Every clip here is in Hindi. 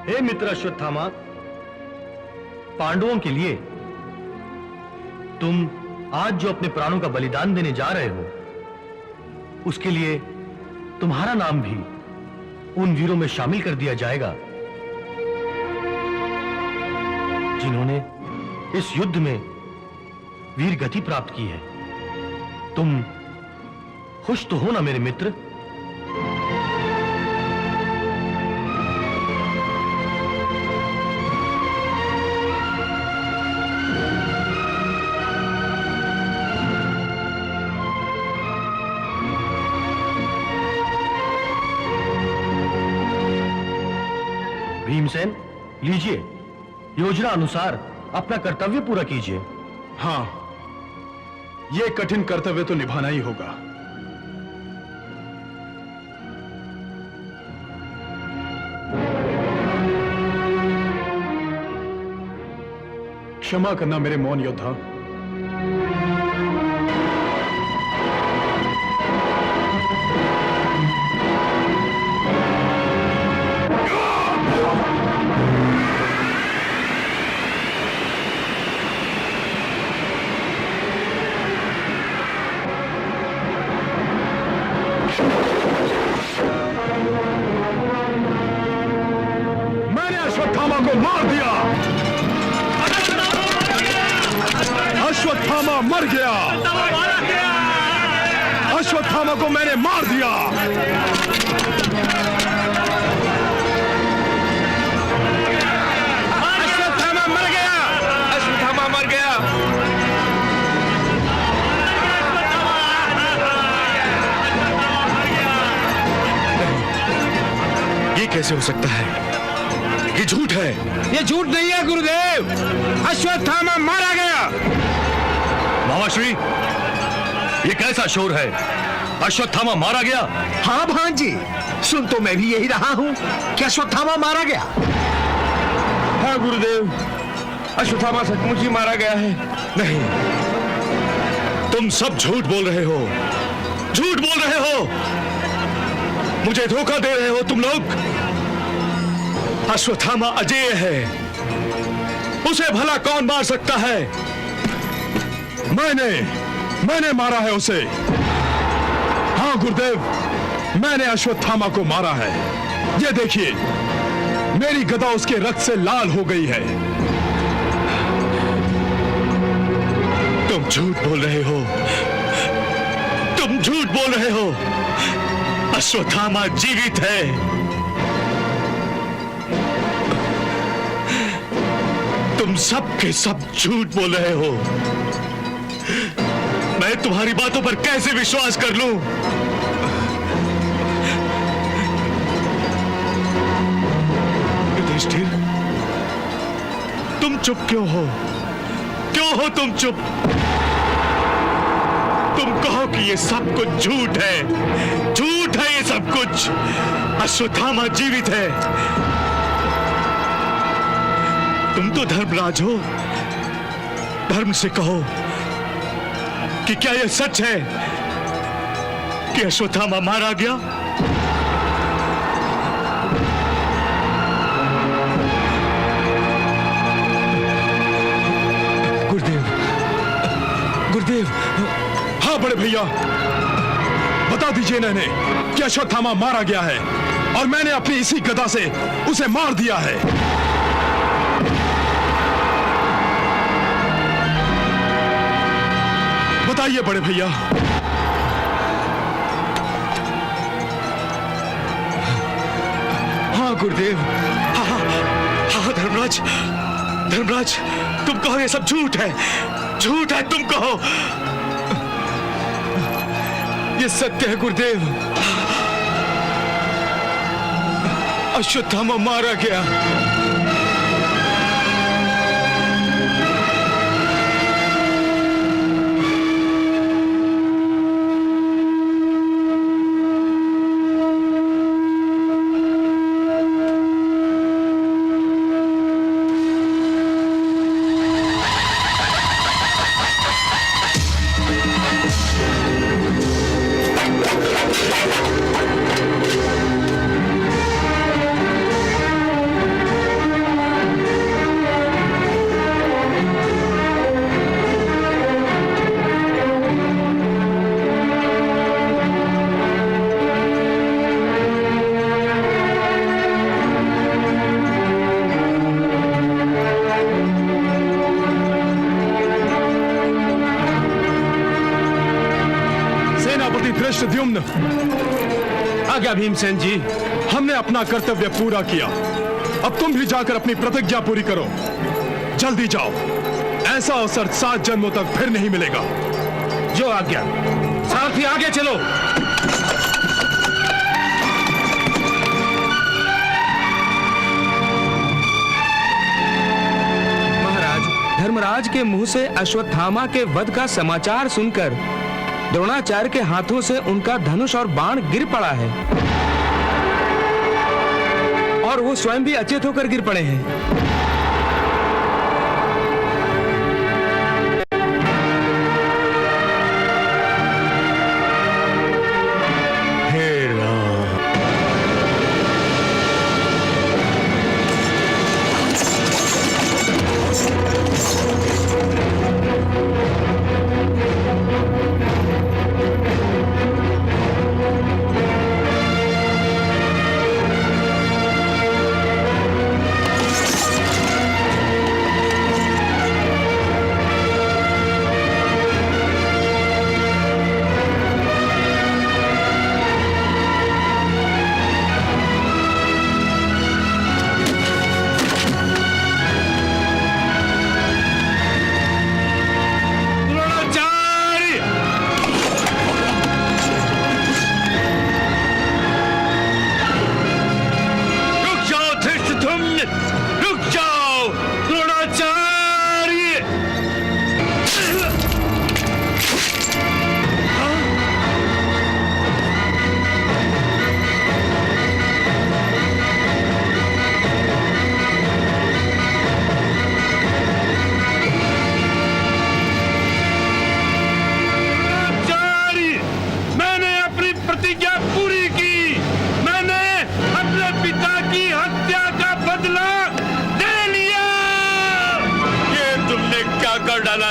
हे मित्र अश्वत्थामा, पांडवों के लिए तुम आज जो अपने प्राणों का बलिदान देने जा रहे हो, उसके लिए तुम्हारा नाम भी उन वीरों में शामिल कर दिया जाएगा जिन्होंने इस युद्ध में वीर गति प्राप्त की है। तुम खुश तो हो ना मेरे मित्र? भीमसेन, लीजिए, योजना अनुसार अपना कर्तव्य पूरा कीजिए। हाँ, यह कठिन कर्तव्य तो निभाना ही होगा। क्षमा करना मेरे मौन योद्धा। अश्वत्थामा को मार दिया। अश्वत्थामा मर गया। अश्वत्थामा को मैंने मार दिया। अश्वत्थामा मर गया। अश्वत्थामा मर गया। ये कैसे हो सकता है? ये झूठ है। ये झूठ नहीं है गुरुदेव, अश्वत्थामा मारा गया। महाश्री, ये कैसा शोर है? अश्वत्थामा मारा गया? हाँ भांजी, सुन तो मैं भी यही रहा हूँ कि अश्वत्थामा मारा गया। हाँ गुरुदेव, अश्वत्थामा सचमुच ही मारा गया है। नहीं, तुम सब झूठ बोल रहे हो, झूठ बोल रहे हो, मुझे धोखा दे रहे हो तुम लोग। अश्वत्थामा अजेय है, उसे भला कौन मार सकता है? मैंने मारा है उसे। हाँ गुरुदेव, मैंने अश्वत्थामा को मारा है। ये देखिए, मेरी गदा उसके रक्त से लाल हो गई है। तुम झूठ बोल रहे हो, तुम झूठ बोल रहे हो। अश्वत्थामा जीवित है। तुम सब के सब झूठ बोल रहे हो। मैं तुम्हारी बातों पर कैसे विश्वास कर लूं? युधिष्ठिर, तुम चुप क्यों हो? क्यों हो तुम चुप? तुम कहो कि ये सब कुछ झूठ है, झूठ है ये सब कुछ। अश्वत्थामा जीवित है। तुम तो धर्मराज हो, धर्म से कहो कि क्या यह सच है कि अश्वत्थामा मारा गया? गुरुदेव, गुरुदेव। हाँ बड़े भैया, बता दीजिए इन्हें कि अश्वत्थामा मारा गया है और मैंने अपनी इसी गदा से उसे मार दिया है। बताइए बड़े भैया। हाँ गुरुदेव, हाँ धर्मराज, धर्मराज, तुम कहो ये सब झूठ है, झूठ है, तुम कहो। ये सत्य है गुरुदेव, अश्वत्थामा मारा गया। धृष्टद्युम्न, आज्ञा भीमसेन जी। हमने अपना कर्तव्य पूरा किया, अब तुम भी जाकर अपनी प्रतिज्ञा पूरी करो। जल्दी जाओ, ऐसा अवसर 7 जन्मों तक फिर नहीं मिलेगा। जो आज्ञा। सारथी आगे चलो। महाराज, धर्मराज के मुंह से अश्वत्थामा के वध का समाचार सुनकर द्रोणाचार्य के हाथों से उनका धनुष और बाण गिर पड़ा है और वो स्वयं भी अचेत होकर गिर पड़े हैं।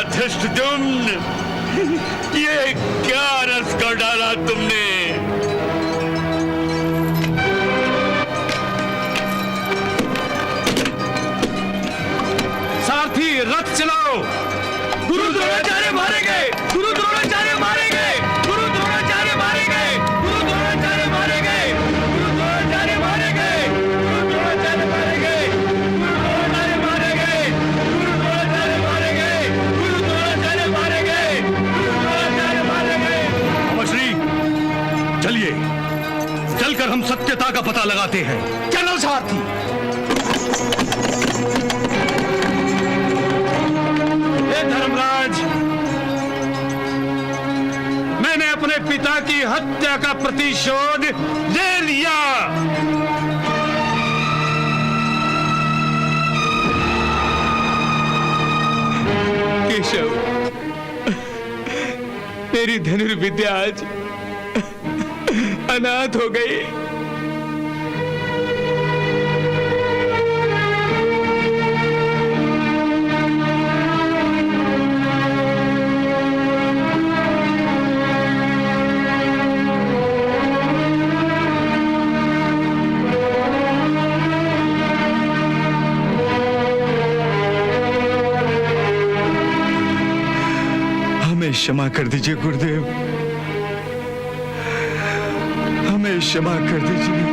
धृष्टद्युम्न, ये क्या रस कर डाला तुमने? सारथी रथ चलाओ। गुरु द्रोणाचार्य मारे गए, गुरु द्रोणाचार्य मारे गए, गुरु द्रोणाचार्य मारे गए, गुरु द्रोणाचार्य मारे गए, गुरु द्रोणाचार्य मारे गए, गुरु द्रोणाचार्य मारे गए, गुरु द्रोणाचार्य मारे गए, गुरु द्रोणाचार्य मारे गए, गुरु द्रोणाचार्य मारे गए, गुरु द्रोणाचार्य मारे गए। अमरश्री, चलिए, चलकर हम सत्यता का पता लगाते हैं। चलो सारथी। धर्मराज, मैंने अपने पिता की हत्या का प्रतिशोध ले लिया। केशव, मेरी धनुर्विद्या आज अनाथ हो गई। क्षमा कर दीजिए गुरुदेव, हमें क्षमा कर दीजिए।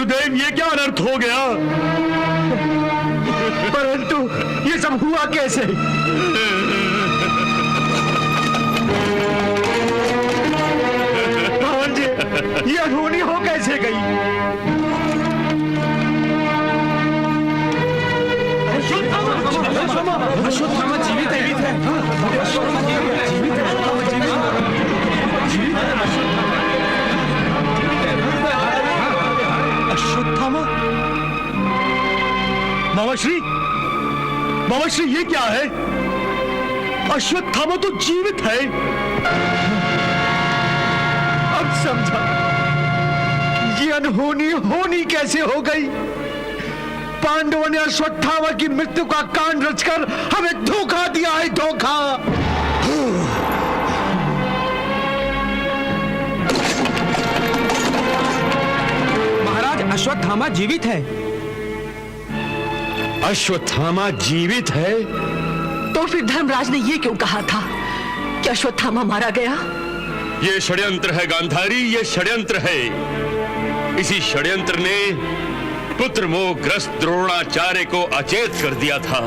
गुरुदेव, ये क्या अनर्थ हो गया? परंतु ये सब हुआ कैसे? भगवान जी, ये अनहोनी हो कैसे गई? अश्वत्थामा जीवित है। अश्वत्थामा? मामाश्री, मामाश्री, ये क्या है? अश्वत्थामा तो जीवित है। अब समझा ये अनहोनी होनी कैसे हो गई। पांडवों ने अश्वत्थामा की मृत्यु का कांड रचकर हमें धोखा दिया है, धोखा। महाराज, अश्वत्थामा जीवित है। अश्वत्थामा जीवित है? तो फिर धर्मराज ने ये क्यों कहा था कि अश्वत्थामा मारा गया? ये षड्यंत्र है गांधारी, ये षड्यंत्र है। इसी षड्यंत्र ने पुत्र मोहग्रस्त द्रोणाचार्य को अचेत कर दिया था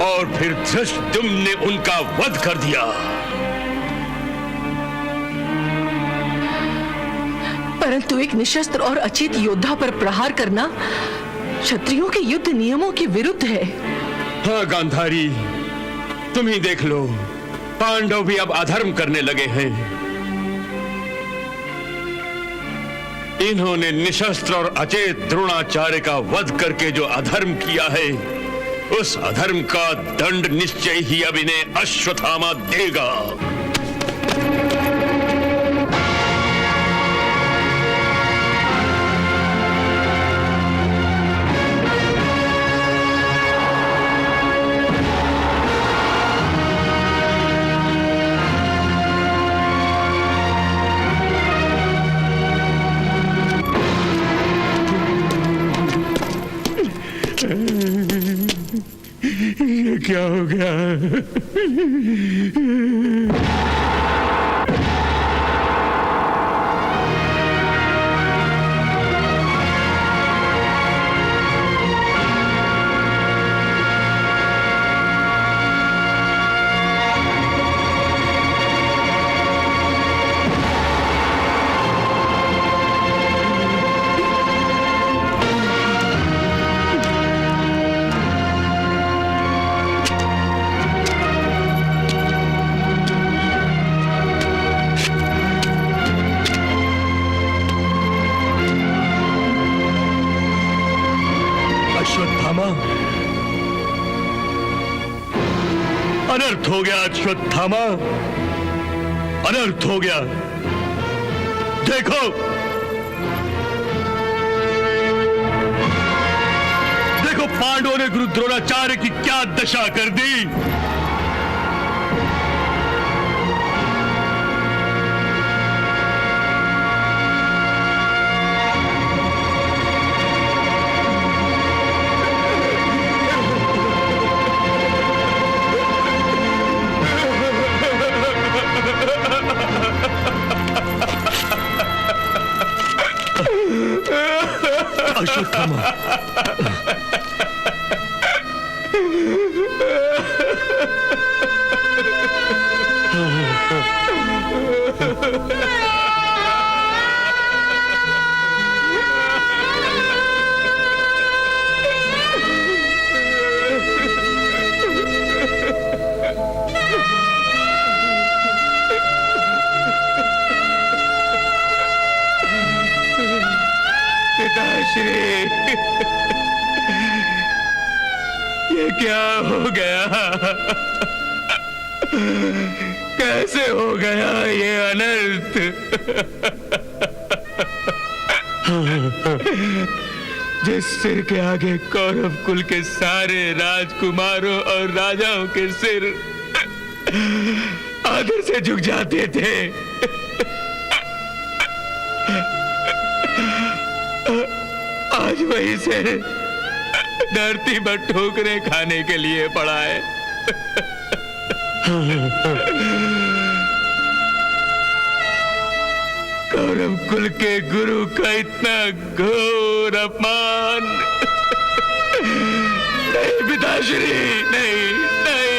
और फिर धृष्टद्युम्न ने उनका वध कर दिया। परंतु एक निशस्त्र और अचेत योद्धा पर प्रहार करना क्षत्रियों के युद्ध नियमों के विरुद्ध है। हाँ गांधारी, तुम ही देख लो, पांडव भी अब अधर्म करने लगे हैं। इन्होंने निशस्त्र और अचेत द्रोणाचार्य का वध करके जो अधर्म किया है, उस अधर्म का दंड निश्चय ही अब इन्हें अश्वत्थामा देगा। ये क्या हो गया? अश्वत्थामा, अनर्थ हो गया। अश्वत्थामा, अनर्थ हो गया। देखो, देखो पांडवों ने गुरु द्रोणाचार्य की क्या दशा कर दी। अश्वत्थामा, पिताश्री, ये क्या हो गया? कैसे हो गया ये अनर्थ? जिस सिर के आगे कौरव कुल के सारे राजकुमारों और राजाओं के सिर आदर से झुक जाते थे, आज वही से धरती पर ठोकरें खाने के लिए पड़ा है। कौरव कुल के गुरु का इतना घोर अपमान। नहीं पिताश्री, नहीं नहीं।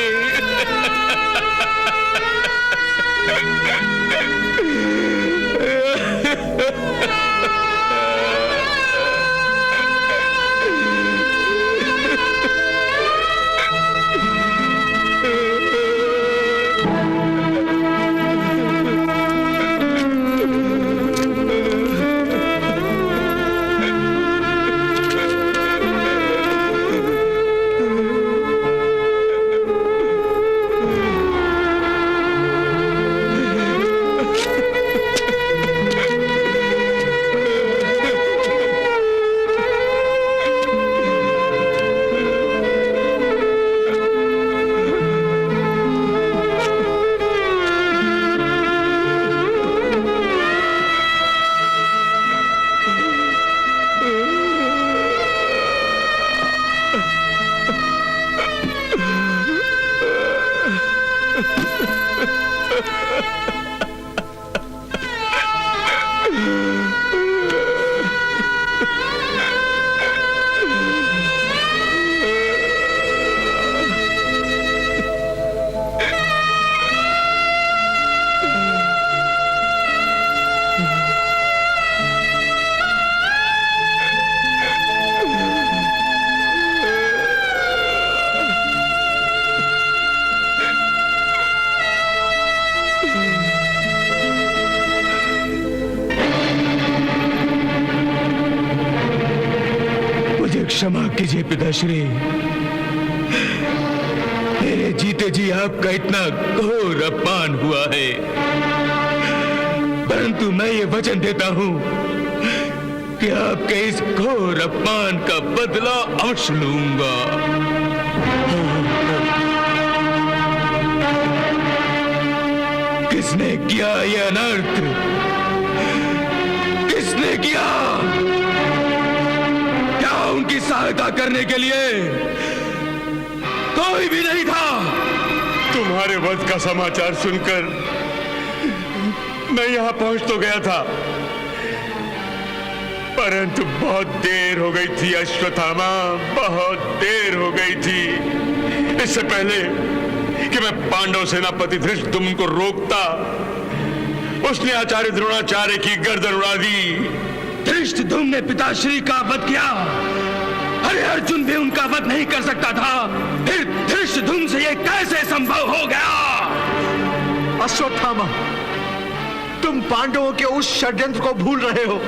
क्षमा कीजिए पिताश्री, मेरे जीते जी आपका इतना घोर अपमान हुआ है, परंतु मैं ये वचन देता हूं कि आपके इस घोर अपमान का बदला अवश्य लूंगा। किसने किया यह अनर्थ? किसने किया? उनकी सहायता करने के लिए कोई भी नहीं था। तुम्हारे वध का समाचार सुनकर मैं यहां पहुंच तो गया था, परंतु बहुत देर हो गई थी अश्वत्थामा, बहुत देर हो गई थी। इससे पहले कि मैं पांडव सेनापति धृष्टद्युम्न को रोकता, उसने आचार्य द्रोणाचार्य की गर्दन उड़ा दी। धृष्टद्युम्न ने पिताश्री का वध किया, अरे अर्जुन भी उनका वध नहीं कर सकता था, फिर धृष्टद्युम्न से यह कैसे संभव हो गया? अश्वत्थामा, तुम पांडवों के उस षड्यंत्र को भूल रहे हो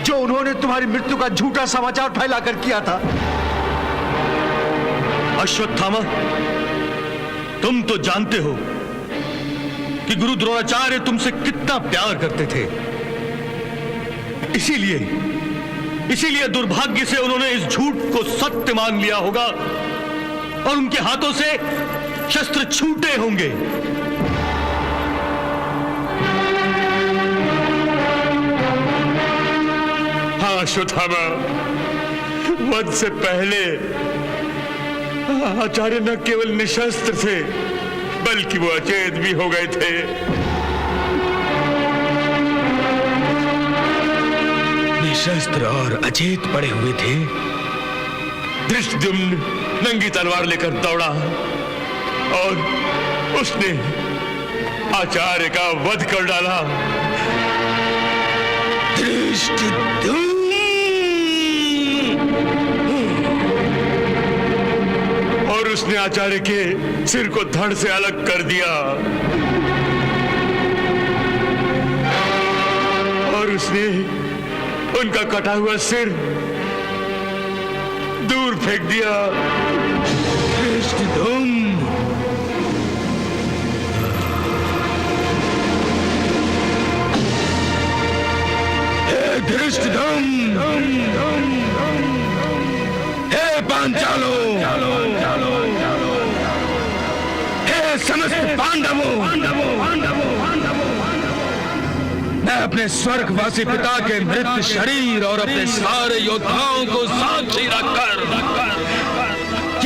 जो उन्होंने तुम्हारी मृत्यु का झूठा समाचार फैलाकर किया था। अश्वत्थामा, तुम तो जानते हो कि गुरु द्रोणाचार्य तुमसे कितना प्यार करते थे। इसीलिए दुर्भाग्य से उन्होंने इस झूठ को सत्य मान लिया होगा और उनके हाथों से शस्त्र छूटे होंगे। हाँ अश्वत्थामा, वध से पहले आचार्य न केवल निशस्त्र थे, बल्कि वो अचेत भी हो गए थे। निशस्त्र और अचेत पड़े हुए थे। धृष्टद्युम्न नंगी तलवार लेकर दौड़ा और उसने आचार्य का वध कर डाला। धृष्टद्युम्न, और उसने आचार्य के सिर को धड़ से अलग कर दिया और उसने उनका कटा हुआ सिर दूर फेंक दिया। धृष्टद्युम्न, हे धृष्टद्युम्न, हे पांचालो, हे समस्त पांडवों, मैं अपने स्वर्गवासी पिता के मृत शरीर और अपने सारे योद्धाओं को साक्षी रखकर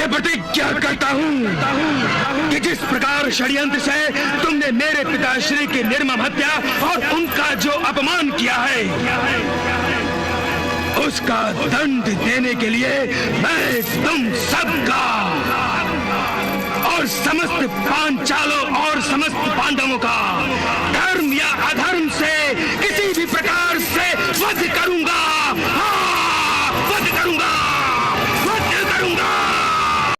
ये प्रतिज्ञा करता हूँ कि जिस प्रकार षड्यंत्र से तुमने मेरे पिताश्री की निर्मम हत्या और उनका जो अपमान किया है, उसका दंड देने के लिए मैं तुम सबका और समस्त पांचालों और समस्त पांडवों का धर्म या अधर्म से किसी भी प्रकार से वध करूंगा।